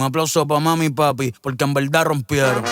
aplauso para mami y papi, porque en verdad rompieron.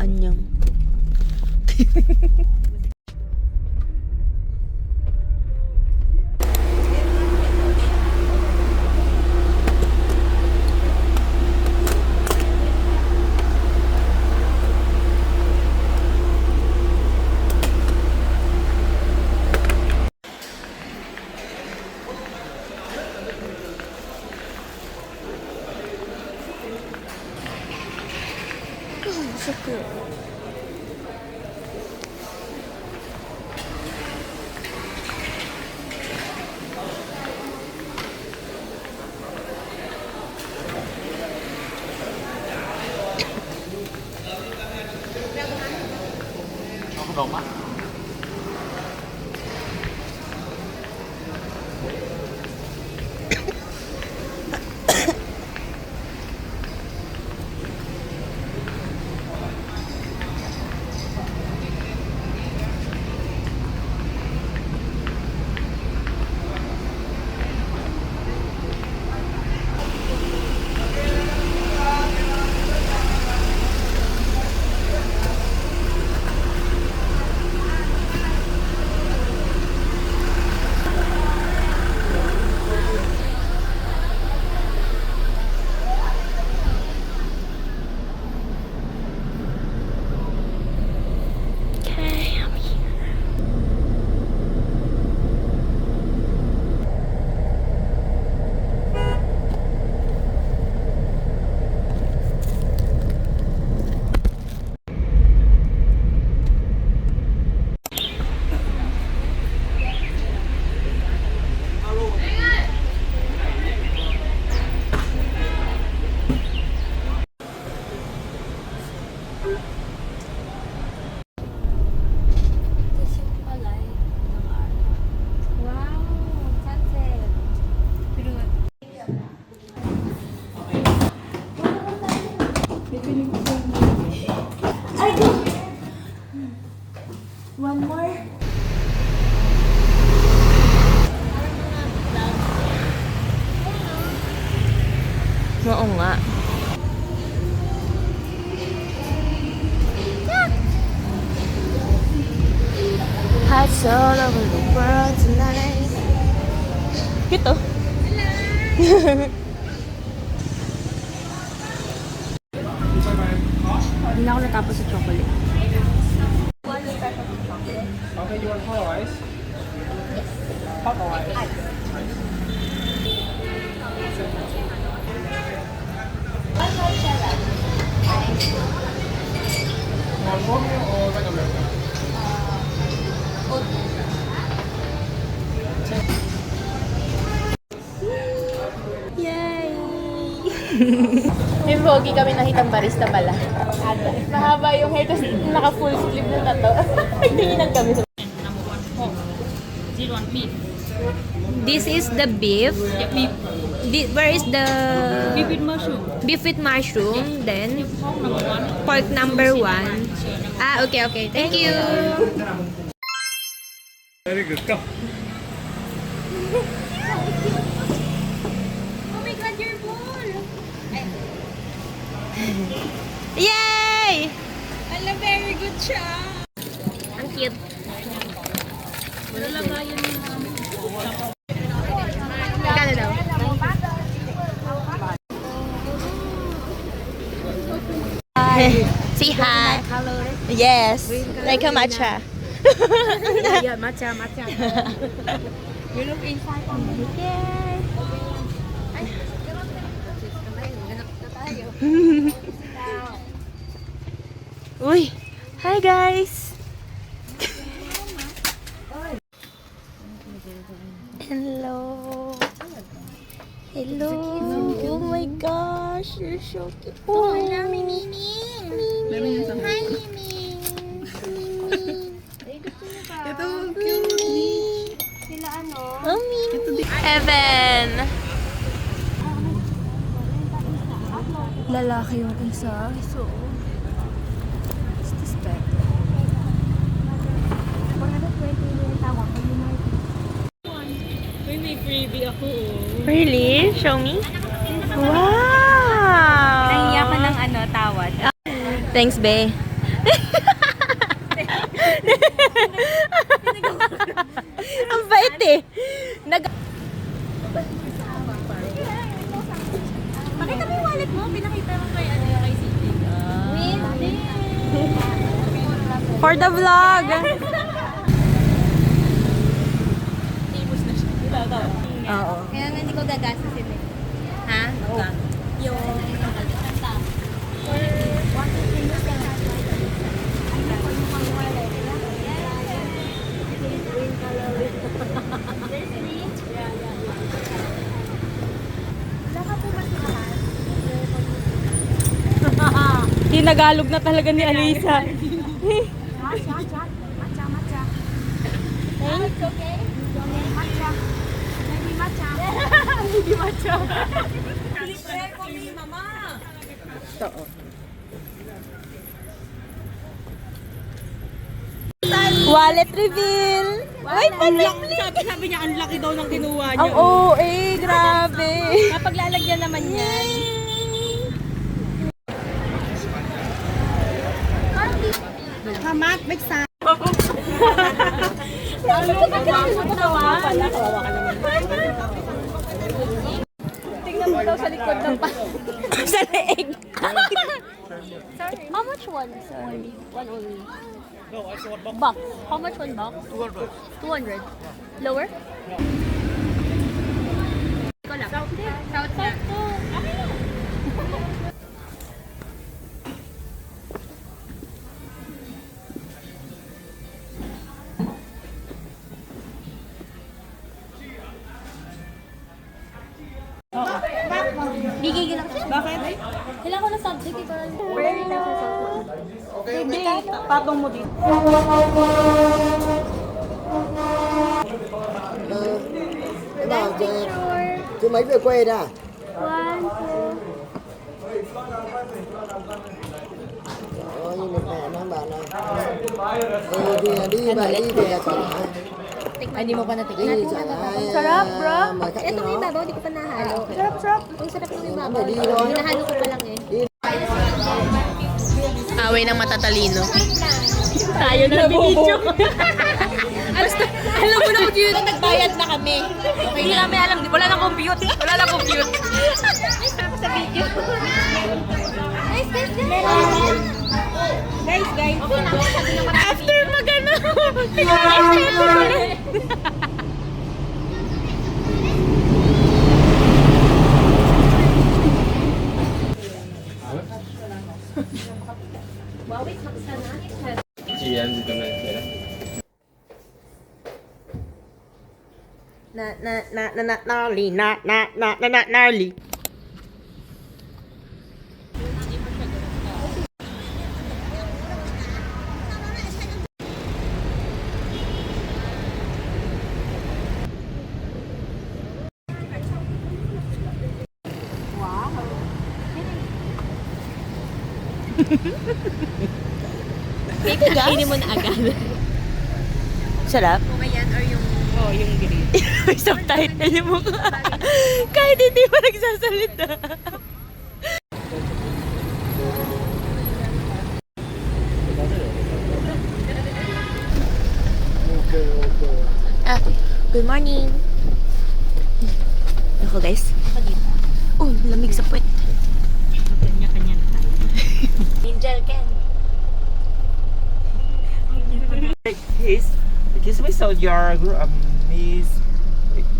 안녕. One more. Oo nga. Hearts all over the world tonight. Ito. Hindi na ako natapos sa chocolate. Okay, you want hot ice? Hot ice. Want formula or regular? Yay! May pogi kami nakitang barista pala. Mahaba yung hair, tapos naka-full sleeve na to. Nagtinginan kami sa... This is the beef. Yeah, beef. Where is the... Beef with mushroom. Beef with mushroom, then Pork number 1. pork number 1. Ah, okay, okay. Thank you. Very good. Come. Oh my god, your bowl! Yay! Ala, very good siya! Ang cute. Lalagayan mo namin. Magkano daw? Hi. Say hi. Yes. Like a matcha. Yeah, matcha. You look inside on me. Yay. Uy. Hi guys. Hello. Oh my gosh, you're so cute. Oh, hello, Miming. Hi, Miming. Ito, cute. Sila ano? Heaven. Lalaki yung isa. So, what's this bag? May freebie ako. Really? Show me. Wow! Nahiya ka ng ano, tawad. Thanks, bae. Ang bait eh. Pakita mo yung wallet mo. Pinakita mo kay ano kay City. For the vlog. Oo. Kaya nga hindi ko gagasasin eh. Ha? Yung Tinagalog na talaga ni Alisa. Wallet reveal! Wait, sabi niya, ang laki daw ng kinuha ang OA, grabe. Kapag lalagyan naman yan. Hamat, bigsa. Tingnan mo daw sa likod ng pa. Sa leeg. How much one? Sorry. One only. Box. How much one box? 200. 200. Lower? Iko lang. South to. Gigigil ako siya. Bakit? Kailangan ko na subject ito. Hindi, patong mo dito. Chứ mấy về quê nè. Trời ơi, mẹ nó bảo là đi về trả lại. Ay, di mo pa natikman. Đi trả lại. Sarap, bro. Mời khách Ito cho may nó. babaw, di ko pa nahalo. Sarap. Ang sarap ng Nó babaw. phải đi thôi. Hinahalo ko pa lang eh. Away ng matatalino. Tayo na nabibidyo. Basta, alam mo na kung yun, nagbayad na kami. Hindi namin alam, wala nang compute. Wala nang compute. Sa video. Guys. After magano, gnarly. Kainin mo na agad. Sarap. Kung ayan or yung... Oh, yung green. May subtitle yung mukha. Kahit hindi mo nagsasalita. Good morning. Ako guys. Oh, lamig sa puwet. Kanya-kanya na tayo. Angel Ken. Excuse me, so your group, Miss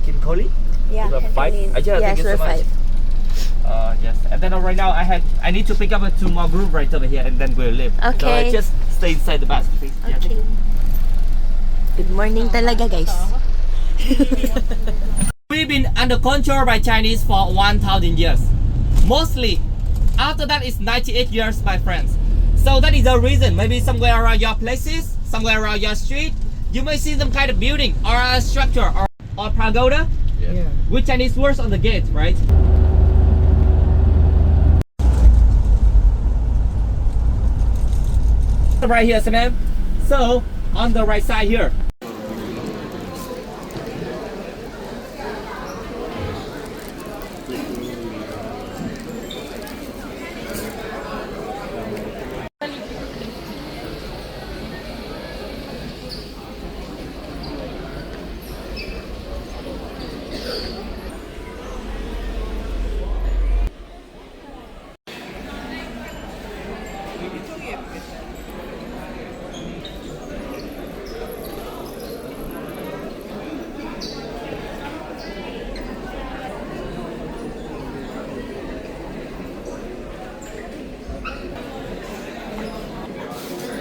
Kinkoli? Yeah, The five? Yeah, yes, thank you we're so much. five. Yes, and then right now I need to pick up two more group right over here, and then we'll leave. Okay. So just stay inside the bus, please. Yeah, thank you. Good morning talaga guys. Philippines under control by Chinese for 1,000 years. Mostly. After that is 98 years, my friends. So that is the reason. Maybe somewhere around your places, somewhere around your street, you may see some kind of building or a structure or pagoda with Chinese words on the gate, right? Right here, ma'am. So on the right side here.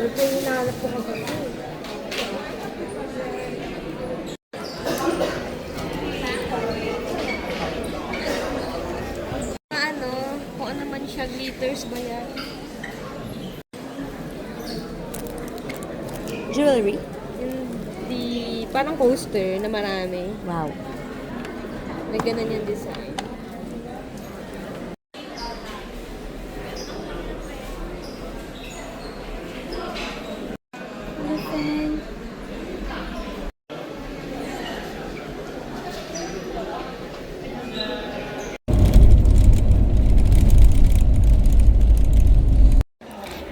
Ito yung hinahanap ko kasi. Ano, kung ano man siya, glitters ba yan? Jewelry? Hindi, parang coaster na marami. Wow. May ganun yung design.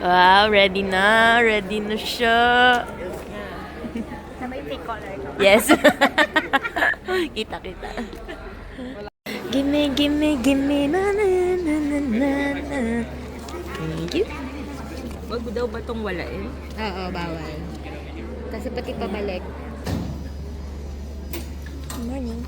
Wow, ready na siya. Na may pink color. Yes. Kita. Gimme, na na na na na na. Thank you. Wag daw ba itong walain? Oo, bawal. Kasi pati pabalik. Good morning.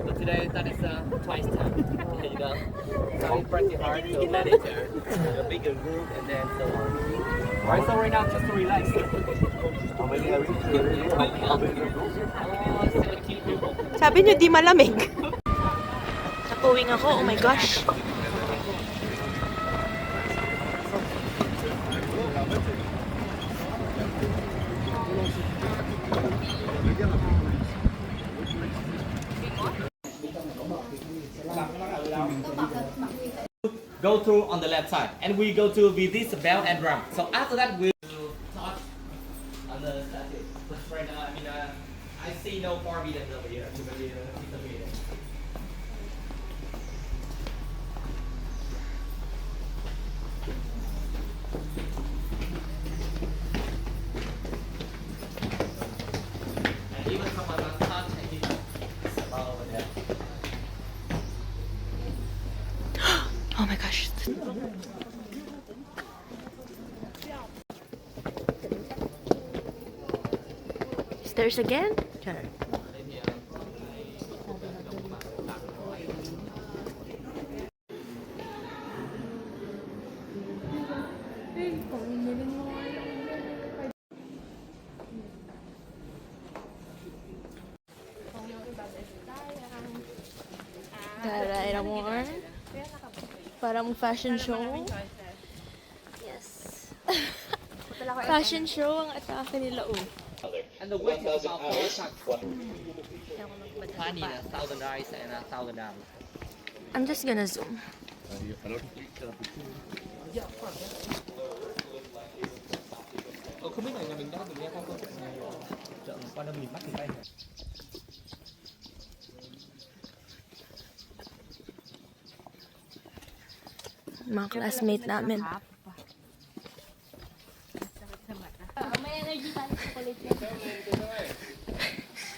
But today that is twice time. You know, so it's pretty hard to manage a bigger group and then so on. Alright, so right now just to relax. 17 people. Sabi niyo di malamig. Nakuwing ako, oh my gosh. Go through on the left side, and we go to with this bell and drum. So after that, we'll touch on the statue. But right now, I see no forbidden over here. And even someone must touch and it's about over there. Oh my gosh. Stairs again? Sure. Tara, more. Parang fashion show. Yes. Fashion show ang atake nila, oh. And the weight is about 4 tons. Honey, 1,000 rice and 1,000 dollars. I'm just gonna zoom. Không biết này nhà mình đã từng nghe qua câu chuyện này chợ qua đâu nhìn mắt thì bay. Mga classmate namin.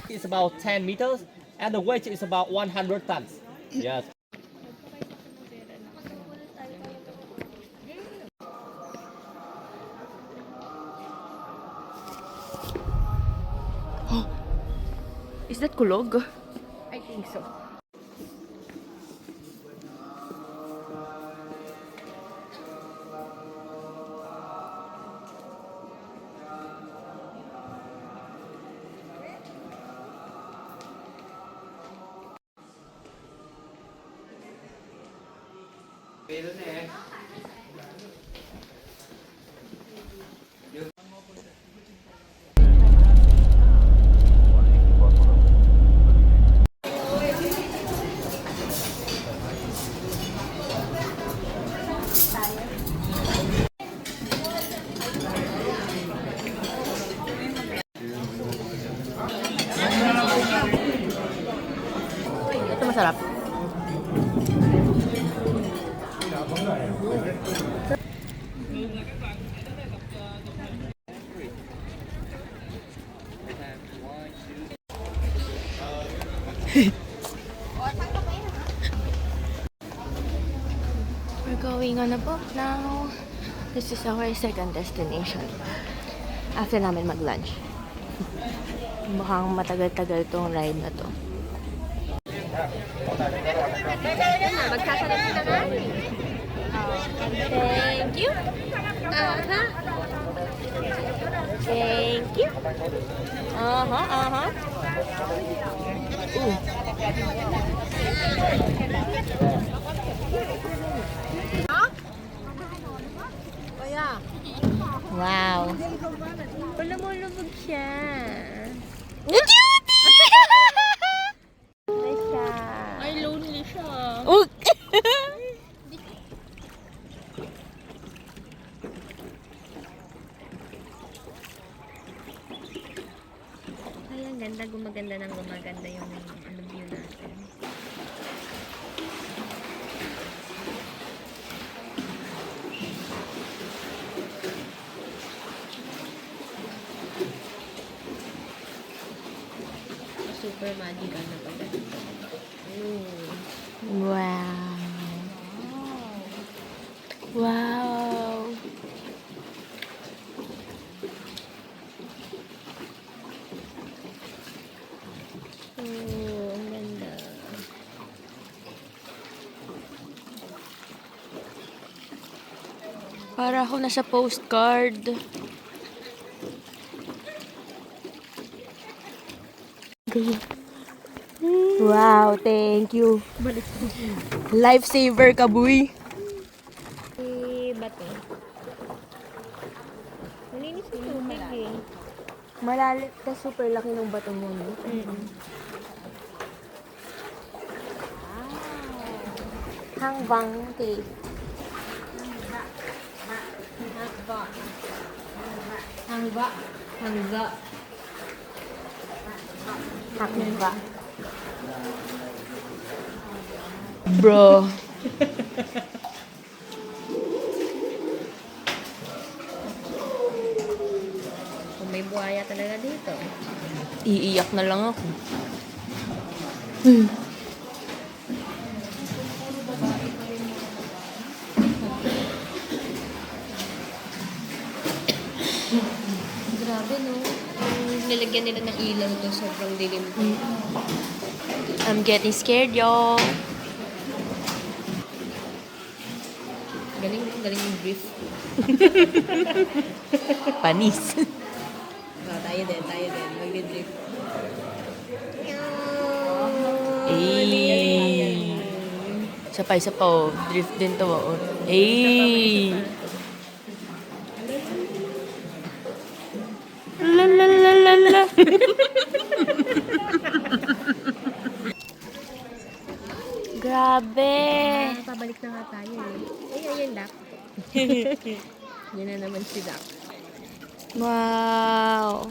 It's about 10 meters and the weight is about 100 tons. Yes. Is that kulog? I think so. Ito masarap. We're going on a boat now. This is our second destination. After namin mag-lunch. Mukhang matagal-tagal tong ride na to. Magsasalit ka na. Thank you. Thank you. Wow. Lumulubog siya. Cutie! siya. Ay, lonely siya. Ay, ang ganda. Gumaganda ng gumaganda yung view natin. Super magical na pala. Wow. Wow. Oh, ang ganda. Para ako nasa postcard. Wow, thank you. Lifesaver ka, boy. Bato. Malinis yung tubig eh. Malalit ka, super laki ng bato mo, no? Hangbang cave. Hangba. Hangba. Bro. Kung may buhaya talaga dito. Iiyak na lang ako. Grabe, no? Nilagyan nila ng ilaw to, sobrang dilim. I'm getting scared, y'all. Galing yung brief. Panis. Tayo din. Mag-drift. Isa pa, oh. Drift din to, oh. La. Grabe. Pabalik na nga tayo eh. Ayun, Dak. Yan na naman si Dak. Wow.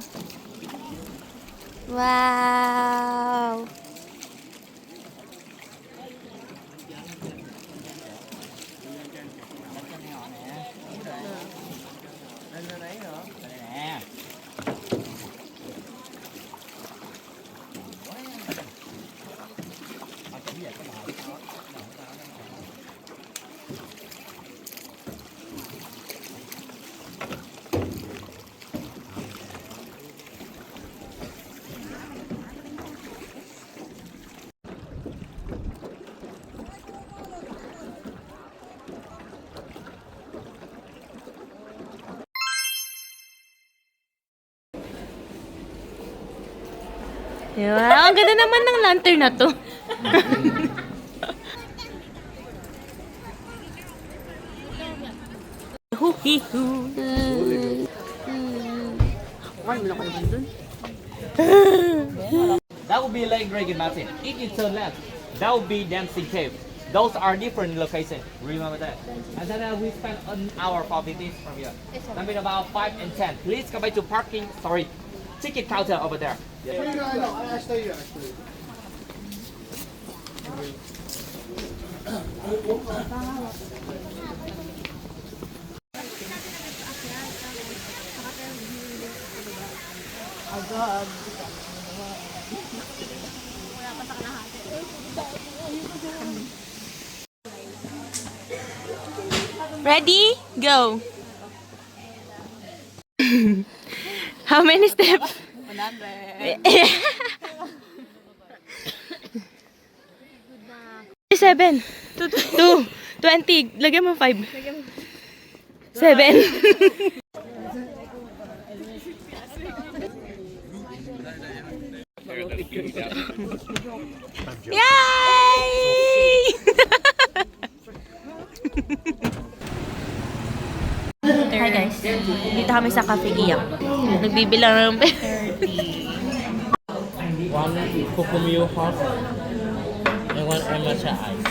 Diba? Ang ganda naman ng lantern na to. That would be Lake Dragon Mountain. If you turn left, that would be Dancing Cave. Those are different locations. Remember that. And then we spent an hour for visits from here. Something about 5 and 10. Please come back to parking. Sorry, ticket counter over there. Yes. I stay here actually. Ready? Go. How many steps? 100. 7. 2. 20. Lagyan mo 5. 7. Yay! Hi guys, dito kami sa Cafe Giyak. Nagbibilang ng One Kokomio hot and one matcha ice.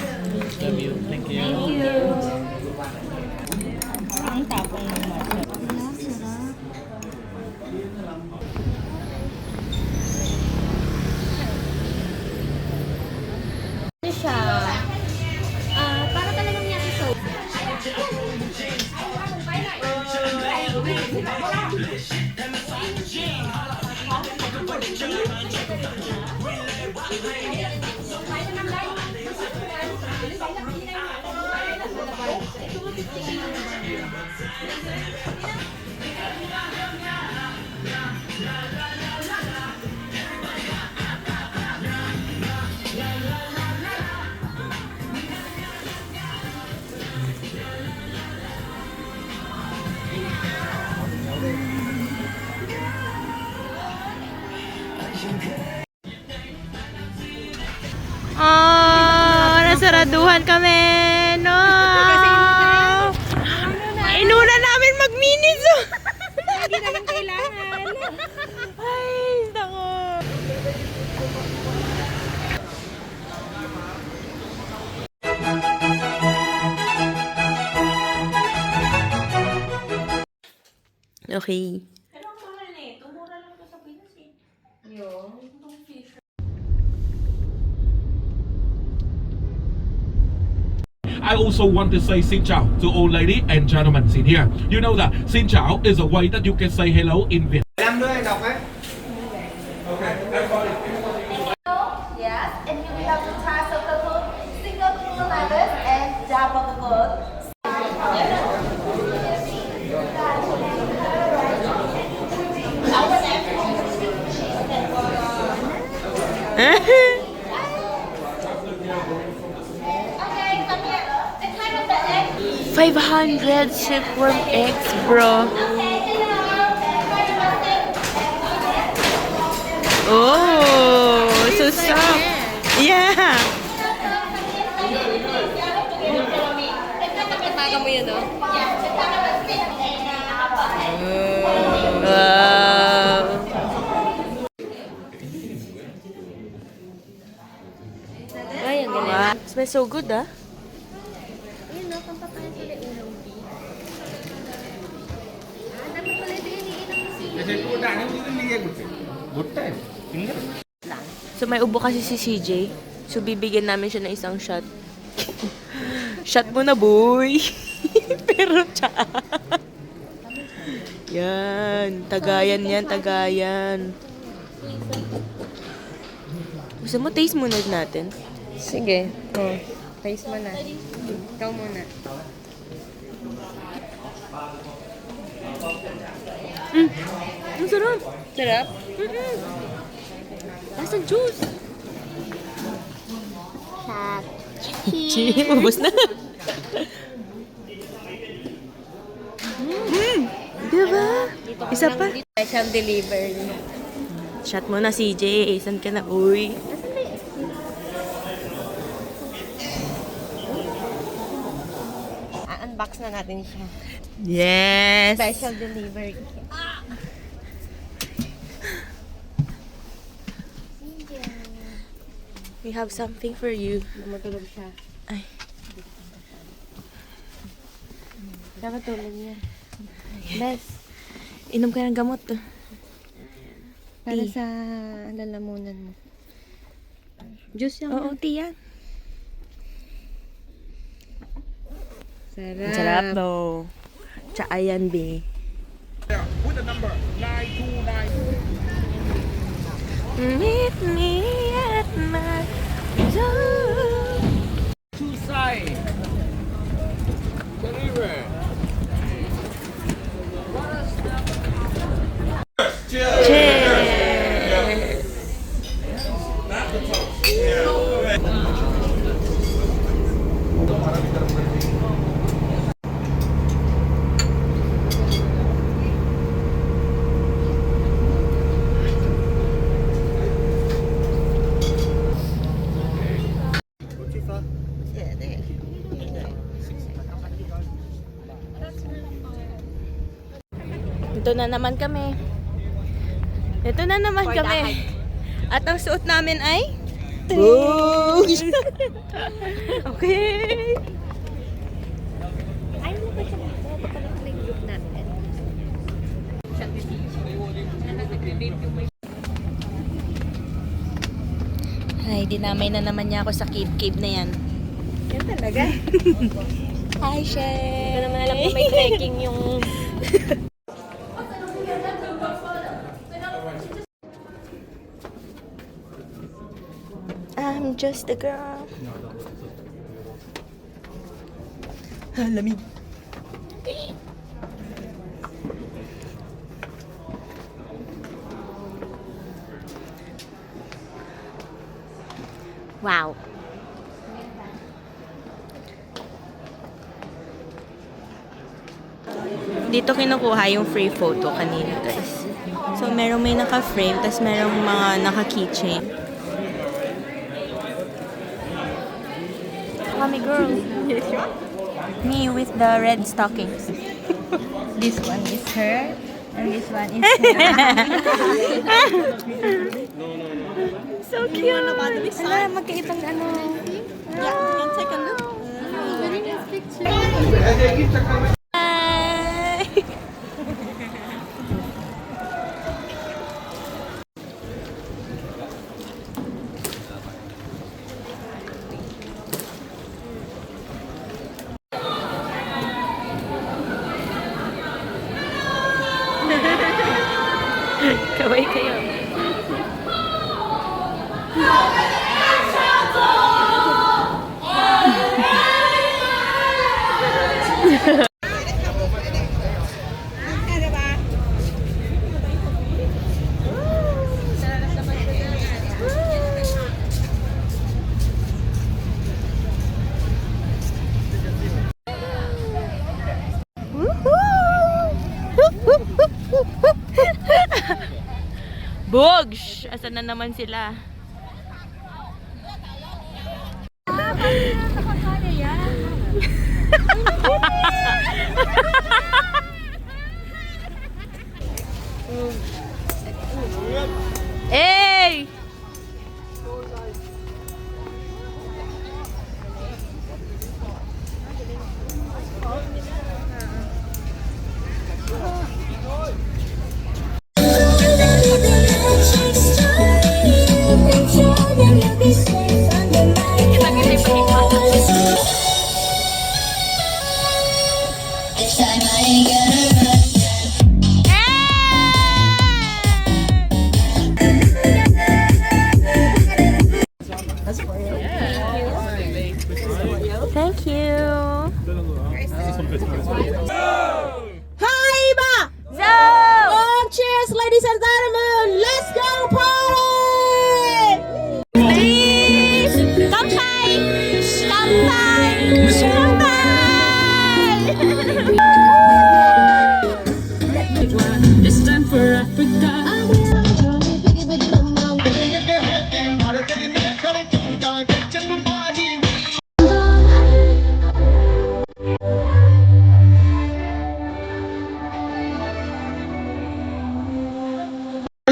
Love you. Thank you. Ang tapong ng matcha. Ano siya? Para talagang yung soap. Nasaraduhan kami. No. Inuna namin mag-miniso. Hindi naman kailangan. Ay, nako. Okay. I also want to say Xin Chào to all ladies and gentlemen in here. You know that Xin Chào is a way that you can say hello in Vietnam. Làm nữa anh đọc ấy. Okay, everybody. Yes, and here we have the tassel cocoon, single cocoon lettuce, and double cocoon. Okay, come here. The kind of the egg. 500 silkworm eggs, bro. Oh, so soft. Yeah. Taga mo yun, no? Wow. Ay, ang galing. Wow. Smells so good, ah. Ayun, no? Pampapayan pala ulam di. Dapat pala ito yung iinom si. So may ubo kasi si CJ. So bibigyan namin siya ng isang shot. Shot mo na, boy. Pero siya. Yan. Tagayan yan, tagayan. Gusto mo taste muna natin? Sige. Oh, taste mo na. Ikaw muna. Ang sarap. Sarap? Lasang juice. Sarap. Cheese. Ubus na. Diba? Isa pa. Special delivery. Shot mo na, CJ. Saan ka na? Uy. unbox na natin siya. Yes! Special delivery. We have something for you. Matulog siya. Ay. Dapat tulog niya. Bes, Inom ka ng gamot. para sa lalamunan mo. Juice yan. Oo, tea yan. Sarap. Ang sarap daw. Tsaka yan, be. With the number 929. Meet me at my door. Two side. Deliver. Cheers! Ito na naman kami. Ito na naman kami. At ang suot namin ay Boogs! Okay. Ay, mo ba siya dito? Papalit na yung group natin. Ay, dinamay na naman niya ako sa cave na yan. Yan talaga. Hi, Chef! Hindi ko naman alam kung may trekking yung... I'm just a girl. Lamig. Wow. Dito kinukuha yung free photo kanina, guys. So, may naka-frame, tas merong mga naka-keychain. Mommy girl. Me with the red stockings. This one is her, and this one is So cute. Ala, magkaibang ano. Yeah, can take a look. Hi. Kaway kayo. Bogs! Asan na naman sila? Hey!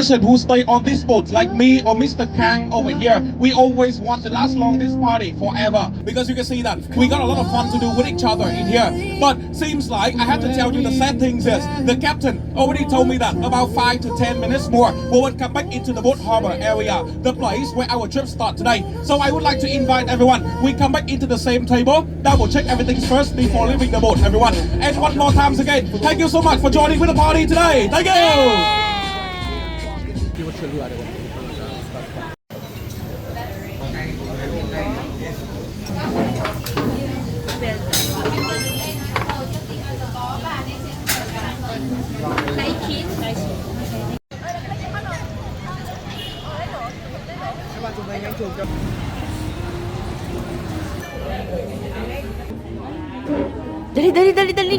person who stay on this boat, like me or Mr. Kang over here, we always want to last long this party forever, because you can see that we got a lot of fun to do with each other in here. But seems like I have to tell you the sad things is the captain already told me that about 5 to 10 minutes more we will come back into the boat harbor area, the place where our trip start today. So I would like to invite everyone, we come back into the same table, double check everything first before leaving the boat, everyone. And one more time again, thank you so much for joining with the party today. Thank you. Dali, dali, dali, dali.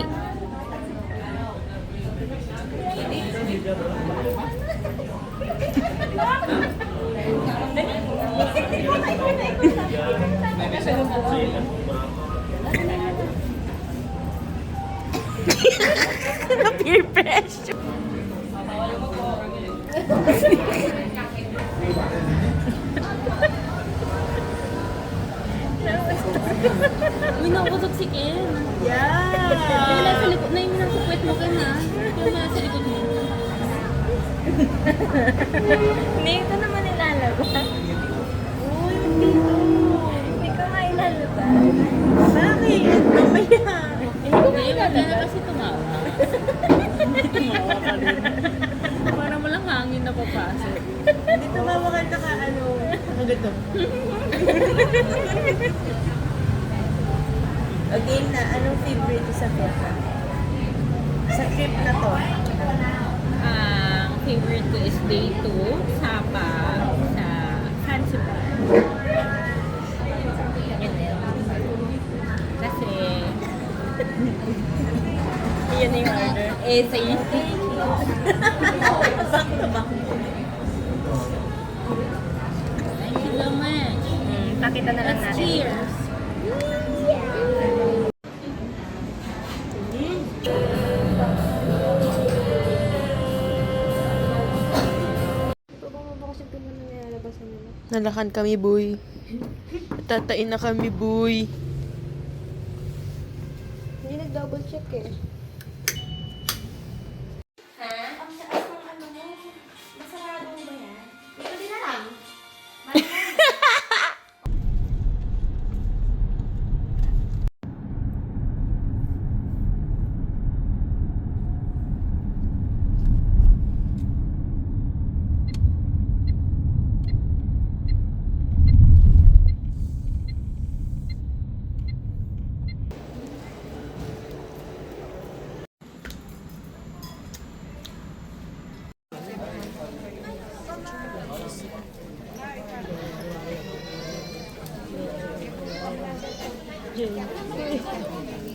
Peer pressure. Uy, nakusok si Ken. Yeah. Yung nasa likod na yung nasa puwet mo, Ken, ha? Yung nasa likod mo. Hindi ito naman ilalabas. Uy, hindi ko. Hindi ko nga ilalabas. Bakit? Mamaya. Hindi ko na kasi tumawa. Tumawa ka rin. Parang walang hangin na papasok. Hindi tumawa ka na ano. Nagato. Okay na, anong favorite sa trip na? Sa trip na to? Ang favorite ko is day 2, Sapa, sa Fancy Bar. Kasi, Yan na yung order. thank you. Back to back. Thank you so much. Pakita na lang natin. Cheers. Nalakan kami, boy. Tatain na kami, boy. Hindi nag-double check eh. Ang taas ng ano mo. Masarado mo ba yan? Hindi ko din alam.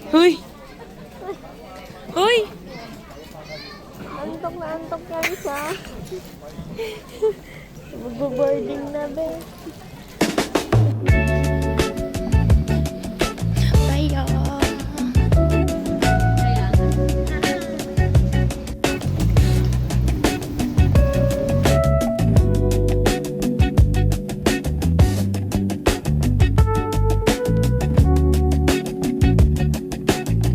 Huy! Huy! Antok na antok yan siya. Mag-boarding na, be.